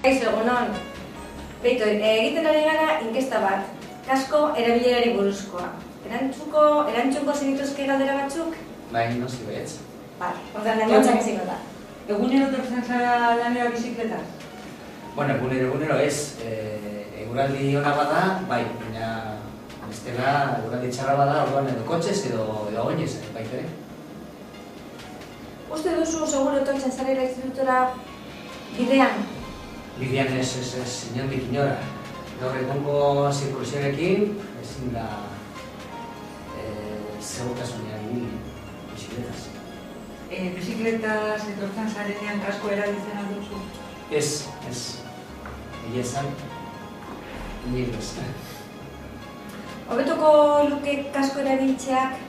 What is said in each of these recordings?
Kaixo, egunon. Beitu, egiten ari gara inkesta bat, kasko erabilerari buruzkoa. Erantzungo zenituzke galdera batzuk? Bai, noski baietz. Bale, ordan emantzak eziko da. Egunero tortzen zara lanera bizikletaz? Bueno, egunero ez. Eguraldi ona bada, bai, baina bestela eguraldi txarra bada, orduan edo kotxez edo oinez, baita ere. Uste duzu seguro etortzen zarela institutora bidean? Bidean ez inondik inora. Gaur egungo zirkulazioarekin ezin da segurtasunean ibili bizikletaz. Bizikletaz etortzen zarenean kasko erabiltzen alduzu? Ez. Egia esan, nire ez. Hobetuko luke kasko erabiltzeak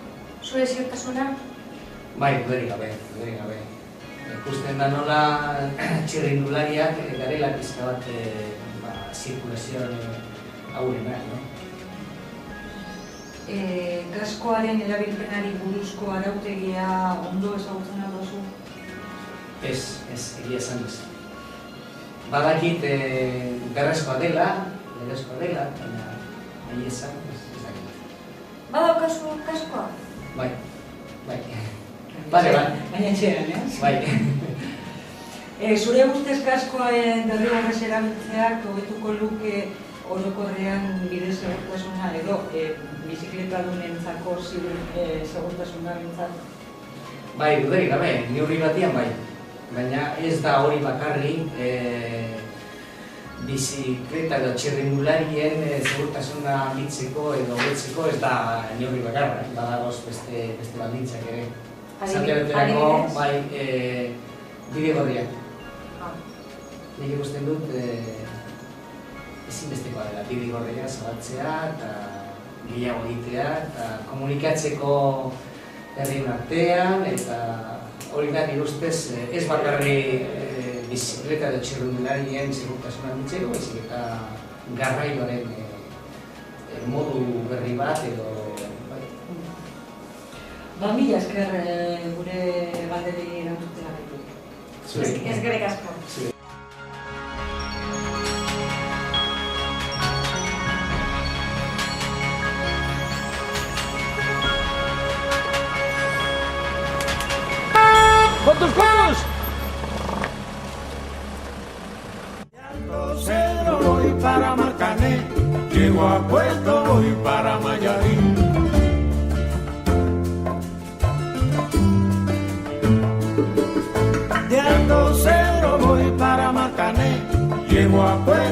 zure ziurtasuna? Bai, duderik gabe. Ikusten da nola txirrindulariak garela pizka bat zirkulazioan aurrenak, no? Kaskoaren erabilpenari buruzko arautegia ondo ezagutzen alduzu? Ez, egia esan ez. Badakit beharrezkoa dela, baina nahi esan ez dakit. Badaukazu kaskoa? Bai. Baina etxean, ez? Bai. Zure ustez kaskoaren derrigorrez erabiltzeak hobetuko luke orokorrean bide segurtasuna edo bizikletadunentzako segurtasuna bintzat? Bai, duderik gabe, neurri batian bai. Baina ez da hori bakarri bizikleta edo txirrindularien segurtasuna bitzeko edo betzeko ez da neurri bakarra. Badagoz beste baldintzak ere. Zateabeterako, bai, bide gorriak. Nik ikusten dut ezinbestekoa dela bide gorria zabaltzea eta gehiago egitea eta komunikatzeko herrien artean eta hori da nire ustez ez bakarri bizikleta edo txirrindularien segurtasuna bitzeko, baizik eta garraioaren modu berri bat edo Mila esker gure galderei erantzuteagatik. Eskerrik asko. ¡Contos! Cedro voy para Marcané, llego a Puerto, voy para Mayarín. De Alto Cedro voy para Marcané, llego a Puerto.